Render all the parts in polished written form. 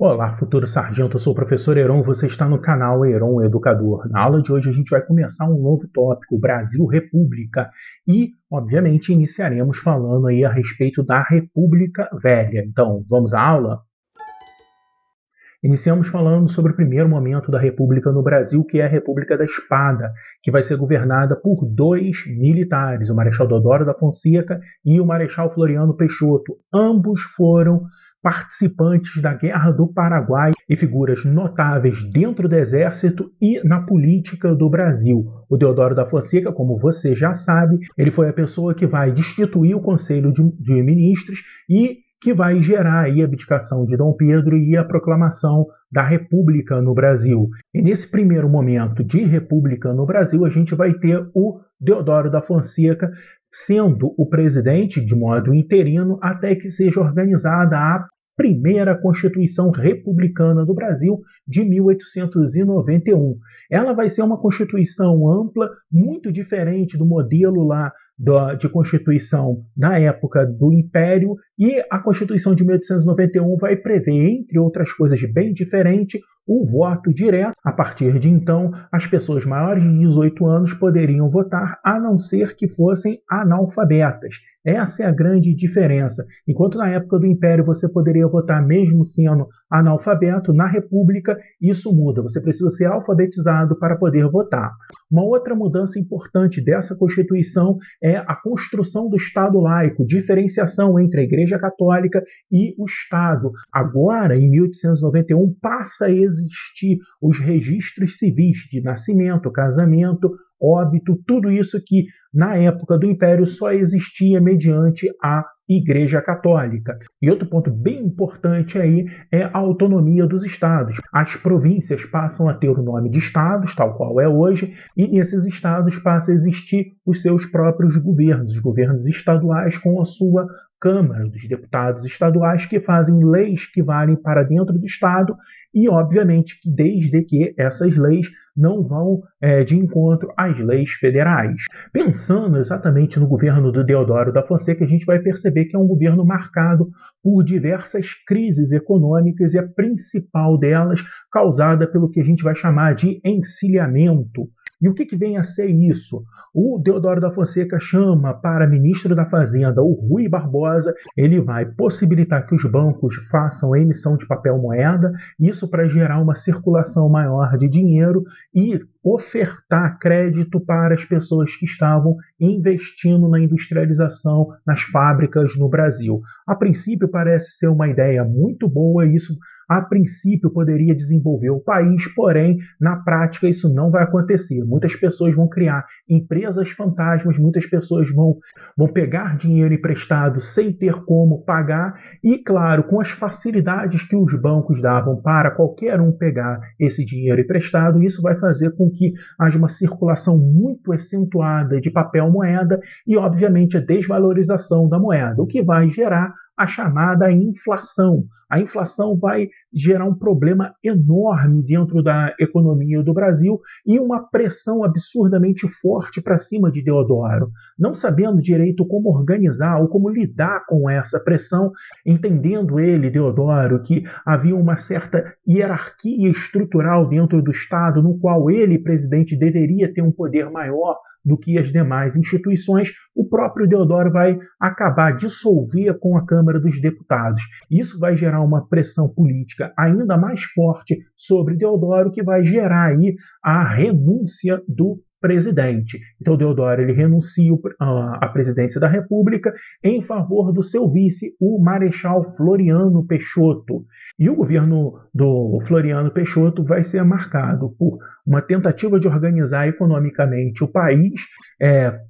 Olá, futuro sargento, eu sou o professor Heron, você está no canal Heron Educador. Na aula de hoje a gente vai começar um novo tópico, Brasil República, e, obviamente, iniciaremos falando aí a respeito da República Velha. Então, vamos à aula? Iniciamos falando sobre o primeiro momento da República no Brasil, que é a República da Espada, que vai ser governada por dois militares, o Marechal Deodoro da Fonseca e o Marechal Floriano Peixoto. Ambos foram participantes da Guerra do Paraguai e figuras notáveis dentro do Exército e na política do Brasil. O Deodoro da Fonseca, como você já sabe, ele foi a pessoa que vai destituir o Conselho de Ministros e que vai gerar aí a abdicação de Dom Pedro e a proclamação da República no Brasil. E nesse primeiro momento de República no Brasil, a gente vai ter o Deodoro da Fonseca sendo o presidente de modo interino até que seja organizada a primeira Constituição Republicana do Brasil de 1891. Ela vai ser uma Constituição ampla, muito diferente do modelo lá de Constituição na época do Império, e a Constituição de 1891 vai prever, entre outras coisas bem diferentes, o voto direto. A partir de então, as pessoas maiores de 18 anos poderiam votar, a não ser que fossem analfabetas. Essa é a grande diferença. Enquanto na época do Império você poderia votar mesmo sendo analfabeto, na República isso muda. Você precisa ser alfabetizado para poder votar. Uma outra mudança importante dessa Constituição é a construção do Estado laico, diferenciação entre a Igreja Católica e o Estado. Agora, em 1891, passa a existir os registros civis de nascimento, casamento, óbito, tudo isso que na época do Império só existia mediante a Igreja Católica. E outro ponto bem importante aí é a autonomia dos estados. As províncias passam a ter o nome de estados, tal qual é hoje, e nesses estados passam a existir os seus próprios governos, os governos estaduais com a sua Câmara dos Deputados estaduais, que fazem leis que valem para dentro do Estado e, obviamente, que desde que essas leis não vão de encontro às leis federais. Pensando exatamente no governo do Deodoro da Fonseca, a gente vai perceber que é um governo marcado por diversas crises econômicas e a principal delas causada pelo que a gente vai chamar de encilhamento. E o que vem a ser isso? O Deodoro da Fonseca chama para ministro da Fazenda o Rui Barbosa. Ele vai possibilitar que os bancos façam a emissão de papel moeda, isso para gerar uma circulação maior de dinheiro e ofertar crédito para as pessoas que estavam investindo na industrialização nas fábricas no Brasil. A princípio parece ser uma ideia muito boa, isso a princípio poderia desenvolver o país, porém, na prática isso não vai acontecer. Muitas pessoas vão criar empresas fantasmas, muitas pessoas vão pegar dinheiro emprestado sem ter como pagar e, claro, com as facilidades que os bancos davam para qualquer um pegar esse dinheiro emprestado, isso vai fazer com que haja uma circulação muito acentuada de papel moeda e, obviamente, a desvalorização da moeda, o que vai gerar a chamada inflação. A inflação vai gerar um problema enorme dentro da economia do Brasil e uma pressão absurdamente forte para cima de Deodoro. Não sabendo direito como organizar ou como lidar com essa pressão, entendendo ele, Deodoro, que havia uma certa hierarquia estrutural dentro do Estado, no qual ele, presidente, deveria ter um poder maior do que as demais instituições, o próprio Deodoro vai acabar dissolver com a Câmara dos Deputados. Isso vai gerar uma pressão política ainda mais forte sobre Deodoro, que vai gerar aí a renúncia do presidente. Então Deodoro ele renuncia à presidência da República em favor do seu vice, o Marechal Floriano Peixoto. E o governo do Floriano Peixoto vai ser marcado por uma tentativa de organizar economicamente o país,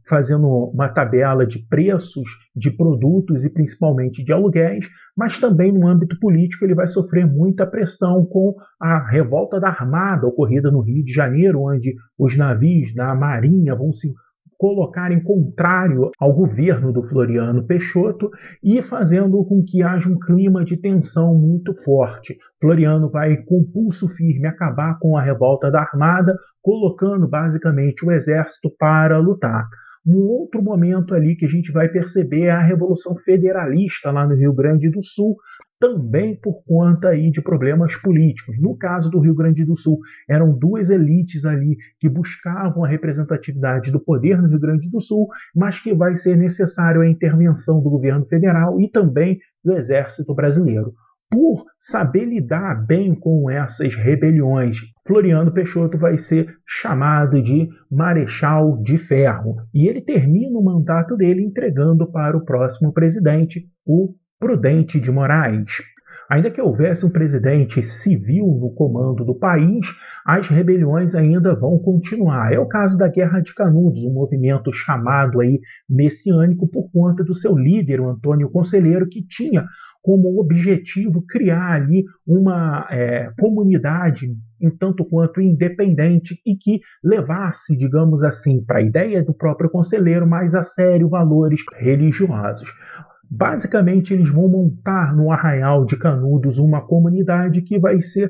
fazendo uma tabela de preços de produtos e principalmente de aluguéis, mas também no âmbito político ele vai sofrer muita pressão com a revolta da Armada ocorrida no Rio de Janeiro, onde os navios da Marinha vão se colocar em contrário ao governo do Floriano Peixoto e fazendo com que haja um clima de tensão muito forte. Floriano vai, com pulso firme, acabar com a revolta da Armada, colocando basicamente o exército para lutar. Um outro momento ali que a gente vai perceber é a Revolução Federalista lá no Rio Grande do Sul, também por conta aí de problemas políticos. No caso do Rio Grande do Sul, eram duas elites ali que buscavam a representatividade do poder no Rio Grande do Sul, mas que vai ser necessário a intervenção do governo federal e também do Exército Brasileiro. Por saber lidar bem com essas rebeliões, Floriano Peixoto vai ser chamado de Marechal de Ferro. E ele termina o mandato dele entregando para o próximo presidente, o Prudente de Moraes. Ainda que houvesse um presidente civil no comando do país, as rebeliões ainda vão continuar. É o caso da Guerra de Canudos, um movimento chamado aí messiânico por conta do seu líder, o Antônio Conselheiro, que tinha como objetivo criar ali uma comunidade em tanto quanto independente e que levasse, digamos assim, para a ideia do próprio Conselheiro mais a sério valores religiosos. Basicamente, eles vão montar no Arraial de Canudos uma comunidade que vai ser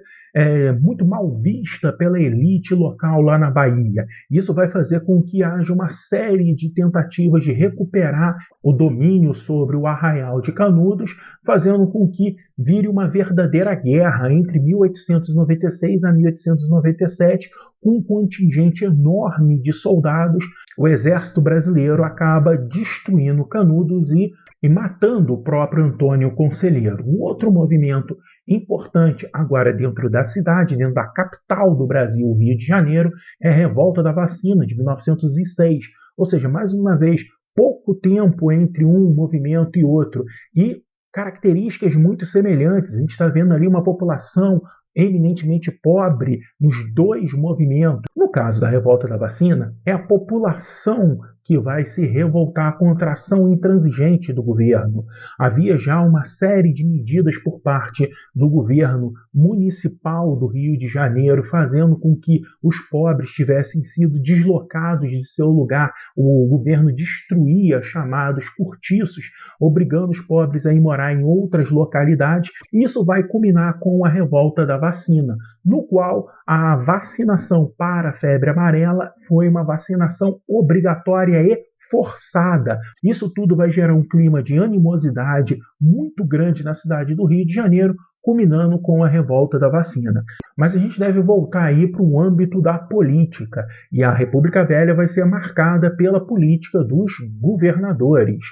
muito mal vista pela elite local lá na Bahia. Isso vai fazer com que haja uma série de tentativas de recuperar o domínio sobre o Arraial de Canudos, fazendo com que vire uma verdadeira guerra entre 1896 a 1897, com um contingente enorme de soldados. O exército brasileiro acaba destruindo Canudos e matando o próprio Antônio Conselheiro. Um outro movimento importante agora dentro da cidade, dentro da capital do Brasil, o Rio de Janeiro, é a Revolta da Vacina, de 1906. Ou seja, mais uma vez, pouco tempo entre um movimento e outro. E características muito semelhantes. A gente está vendo ali uma população eminentemente pobre nos dois movimentos. No caso da Revolta da Vacina, é a população que vai se revoltar contra a ação intransigente do governo. Havia já uma série de medidas por parte do governo municipal do Rio de Janeiro, fazendo com que os pobres tivessem sido deslocados de seu lugar. O governo destruía chamados cortiços, obrigando os pobres a ir morar em outras localidades. Isso vai culminar com a Revolta da Vacina, no qual a vacinação para a febre amarela foi uma vacinação obrigatória e forçada. Isso tudo vai gerar um clima de animosidade muito grande na cidade do Rio de Janeiro, culminando com a Revolta da Vacina. Mas a gente deve voltar aí para o âmbito da política, e a República Velha vai ser marcada pela política dos governadores.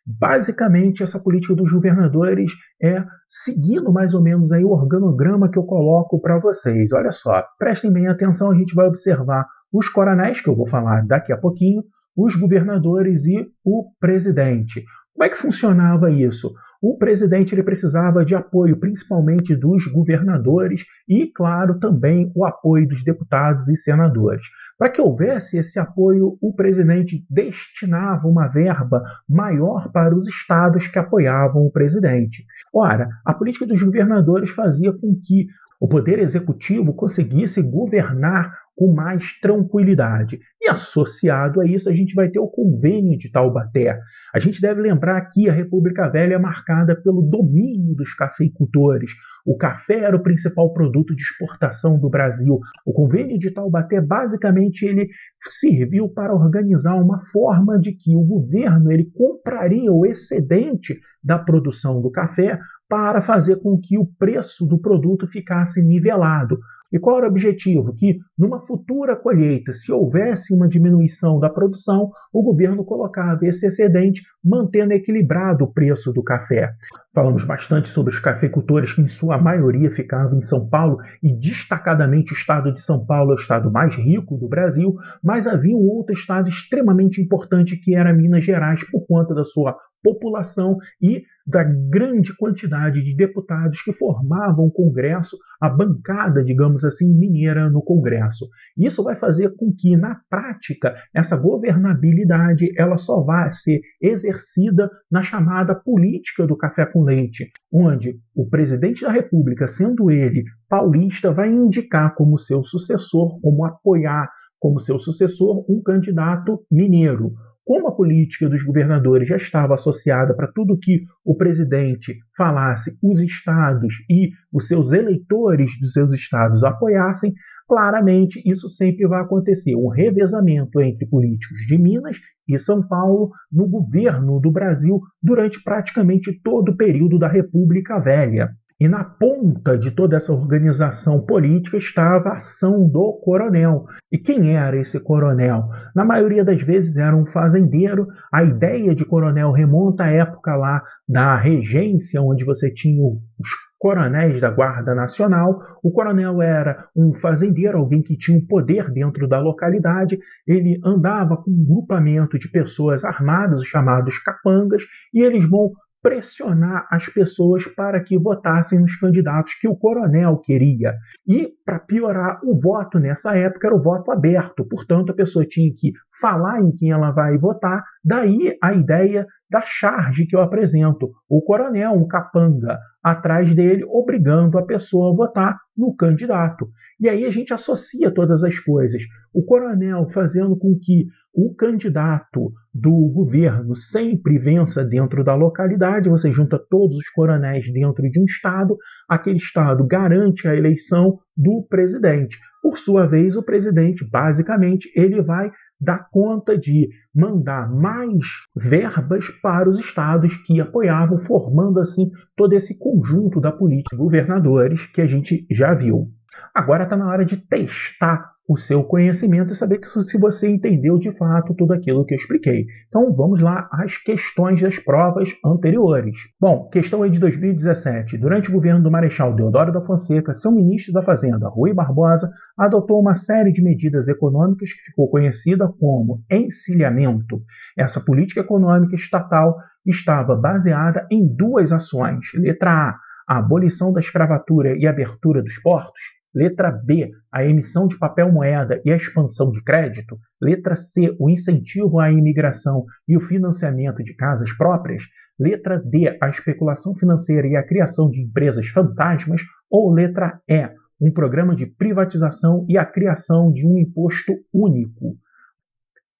Basicamente, essa política dos governadores é seguindo mais ou menos aí o organograma que eu coloco para vocês. Olha só, prestem bem atenção, a gente vai observar os coronéis, que eu vou falar daqui a pouquinho, os governadores e o presidente. Como é que funcionava isso? O presidente ele precisava de apoio principalmente dos governadores e, claro, também o apoio dos deputados e senadores. Para que houvesse esse apoio, o presidente destinava uma verba maior para os estados que apoiavam o presidente. Ora, a política dos governadores fazia com que o poder executivo conseguisse governar com mais tranquilidade. E associado a isso, a gente vai ter o Convênio de Taubaté. A gente deve lembrar que a República Velha é marcada pelo domínio dos cafeicultores. O café era o principal produto de exportação do Brasil. O Convênio de Taubaté, basicamente, ele serviu para organizar uma forma de que o governo ele compraria o excedente da produção do café para fazer com que o preço do produto ficasse nivelado. E qual era o objetivo? Que numa futura colheita, se houvesse uma diminuição da produção, o governo colocava esse excedente, mantendo equilibrado o preço do café. Falamos bastante sobre os cafeicultores que, em sua maioria, ficavam em São Paulo, e destacadamente o estado de São Paulo é o estado mais rico do Brasil, mas havia um outro estado extremamente importante que era Minas Gerais, por conta da sua população e da grande quantidade de deputados que formavam o Congresso, a bancada, digamos assim, mineira no Congresso. Isso vai fazer com que, na prática, essa governabilidade ela só vai ser exercida na chamada política do café com leite, onde o presidente da República, sendo ele paulista, vai indicar como seu sucessor, como apoiar como seu sucessor um candidato mineiro. como a política dos governadores já estava associada para tudo que o presidente falasse, os estados e os seus eleitores dos seus estados apoiassem, claramente isso sempre vai acontecer, um revezamento entre políticos de Minas e São Paulo no governo do Brasil durante praticamente todo o período da República Velha. E na ponta de toda essa organização política estava a ação do coronel. E quem era esse coronel? Na maioria das vezes era um fazendeiro. A ideia de coronel remonta à época lá da regência, onde você tinha os coronéis da Guarda Nacional. O coronel era um fazendeiro, alguém que tinha um poder dentro da localidade. Ele andava com um grupamento de pessoas armadas, os chamados capangas, e eles vão pressionar as pessoas para que votassem nos candidatos que o coronel queria. E, para piorar, o voto nessa época era o voto aberto, portanto a pessoa tinha que falar em quem ela vai votar, daí a ideia da charge que eu apresento. O coronel, um capanga, atrás dele, obrigando a pessoa a votar no candidato. E aí a gente associa todas as coisas. O coronel fazendo com que o candidato do governo sempre vença dentro da localidade, você junta todos os coronéis dentro de um estado, aquele estado garante a eleição do presidente. Por sua vez, o presidente, basicamente, ele vai dar conta de mandar mais verbas para os estados que apoiavam, formando assim todo esse conjunto da política de governadores que a gente já viu. Agora está na hora de testar o seu conhecimento e saber se você entendeu de fato tudo aquilo que eu expliquei. Então vamos lá às questões das provas anteriores. Bom, questão aí de 2017. Durante o governo do Marechal Deodoro da Fonseca, seu ministro da Fazenda, Rui Barbosa, adotou uma série de medidas econômicas que ficou conhecida como encilhamento. Essa política econômica estatal estava baseada em duas ações. Letra A abolição da escravatura e abertura dos portos. Letra B, a emissão de papel moeda e a expansão de crédito. Letra C, o incentivo à imigração e o financiamento de casas próprias. Letra D, a especulação financeira e a criação de empresas fantasmas. Ou letra E, um programa de privatização e a criação de um imposto único.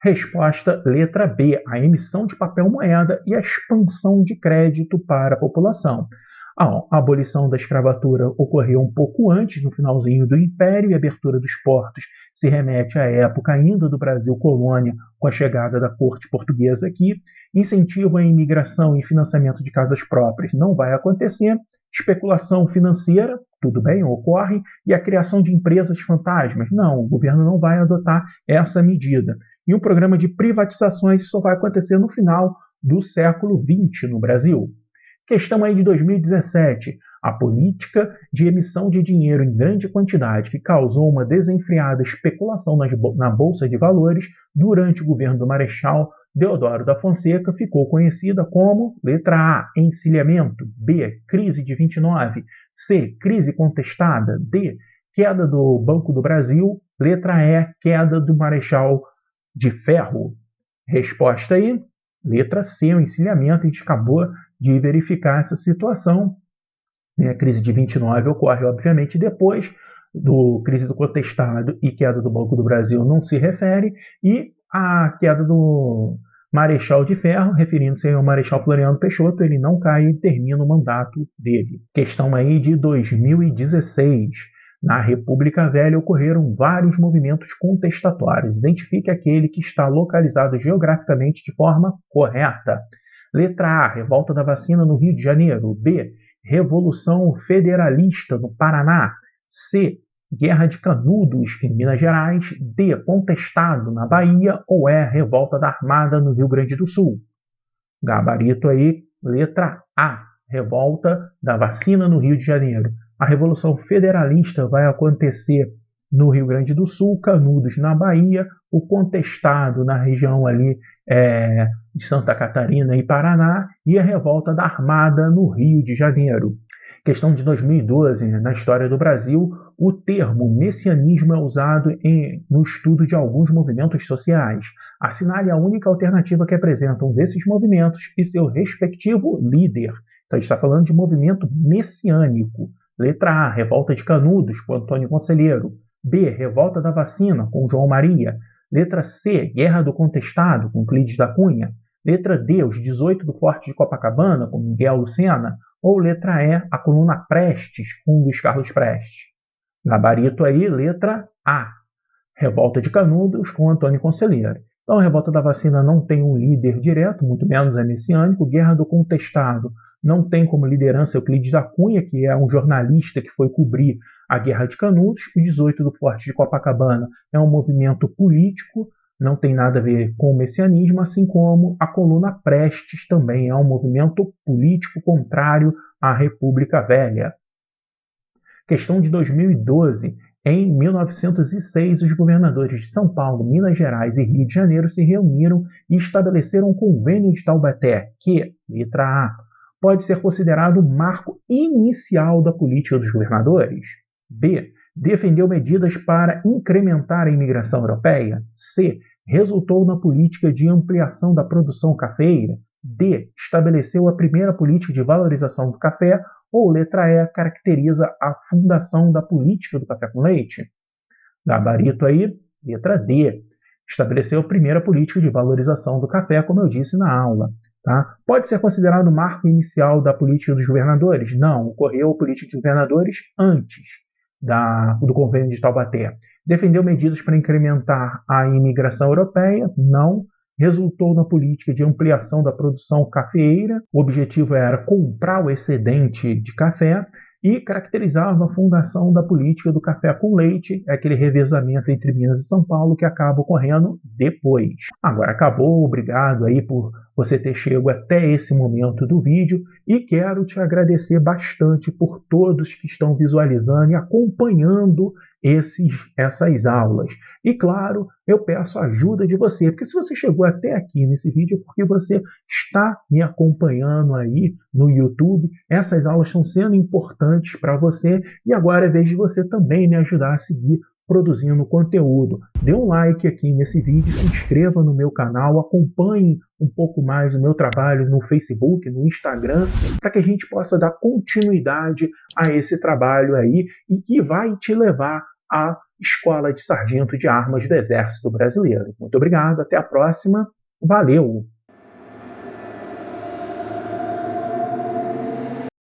Resposta letra B, a emissão de papel moeda e a expansão de crédito para a população. A abolição da escravatura ocorreu um pouco antes, no finalzinho do Império, e a abertura dos portos se remete à época ainda do Brasil colônia, com a chegada da corte portuguesa aqui. Incentivo à imigração e financiamento de casas próprias não vai acontecer. Especulação financeira, tudo bem, ocorre. E a criação de empresas fantasmas, não, o governo não vai adotar essa medida. E um programa de privatizações, isso vai acontecer no final do século XX no Brasil. Questão aí de 2017. A política de emissão de dinheiro em grande quantidade que causou uma desenfreada especulação na Bolsa de Valores durante o governo do Marechal Deodoro da Fonseca ficou conhecida como letra A, encilhamento, B, crise de 29, C, crise contestada, D, queda do Banco do Brasil, letra E, queda do Marechal de Ferro. Resposta aí, letra C, o encilhamento. A gente acabou de verificar essa situação. A crise de 29 ocorre, obviamente, depois do crise do contestado e queda do Banco do Brasil não se refere, e a queda do Marechal de Ferro, referindo-se ao Marechal Floriano Peixoto, ele não cai e termina o mandato dele. Questão aí de 2016. Na República Velha ocorreram vários movimentos contestatórios. Identifique aquele que está localizado geograficamente de forma correta. Letra A, revolta da vacina no Rio de Janeiro. B, Revolução Federalista no Paraná. C, Guerra de Canudos em Minas Gerais. D, Contestado na Bahia. Ou E, Revolta da Armada no Rio Grande do Sul. Gabarito aí, letra A, Revolta da vacina no Rio de Janeiro. A Revolução Federalista vai acontecer no Rio Grande do Sul, Canudos na Bahia, o Contestado na região ali de Santa Catarina e Paraná, e a Revolta da Armada no Rio de Janeiro. Questão de 2012, na história do Brasil, o termo messianismo é usado no estudo de alguns movimentos sociais. Assinale a única alternativa que apresenta um desses movimentos e seu respectivo líder. Então a gente está falando de movimento messiânico. Letra A, Revolta de Canudos, com Antônio Conselheiro. B, Revolta da Vacina, com João Maria. Letra C, Guerra do Contestado, com Euclides da Cunha. Letra D, os 18 do Forte de Copacabana, com Miguel Lucena. Ou letra E, a Coluna Prestes, com Luiz Carlos Prestes. Gabarito aí, letra A, Revolta de Canudos, com Antônio Conselheiro. Então, a Revolta da Vacina não tem um líder direto, muito menos é messiânico. Guerra do Contestado não tem como liderança Euclides da Cunha, que é um jornalista que foi cobrir a Guerra de Canudos. O 18 do Forte de Copacabana é um movimento político, não tem nada a ver com o messianismo, assim como a Coluna Prestes também é um movimento político contrário à República Velha. Questão de 2012. Em 1906, os governadores de São Paulo, Minas Gerais e Rio de Janeiro se reuniram e estabeleceram um convênio de Taubaté que, letra A, pode ser considerado o marco inicial da política dos governadores. B, defendeu medidas para incrementar a imigração europeia. C, resultou na política de ampliação da produção cafeeira. D, estabeleceu a primeira política de valorização do café. Ou letra E, caracteriza a fundação da política do café com leite. Gabarito aí, letra D, estabeleceu a primeira política de valorização do café, como eu disse na aula. Tá? Pode ser considerado o marco inicial da política dos governadores? Não, ocorreu a política dos governadores antes do convênio de Taubaté. Defendeu medidas para incrementar a imigração europeia? Não. Resultou na política de ampliação da produção cafeeira. O objetivo era comprar o excedente de café e caracterizava a fundação da política do café com leite, aquele revezamento entre Minas e São Paulo que acaba ocorrendo depois. Agora acabou, obrigado aí por você ter chegado até esse momento do vídeo e quero te agradecer bastante por todos que estão visualizando e acompanhando essas aulas. E claro, eu peço a ajuda de você, porque se você chegou até aqui nesse vídeo é porque você está me acompanhando aí no YouTube. Essas aulas estão sendo importantes para você e agora é vez de você também me ajudar a seguir produzindo conteúdo. Dê um like aqui nesse vídeo, se inscreva no meu canal, acompanhe um pouco mais o meu trabalho no Facebook, no Instagram, para que a gente possa dar continuidade a esse trabalho aí e que vai te levar à Escola de Sargento de Armas do Exército Brasileiro. Muito obrigado, até a próxima, valeu!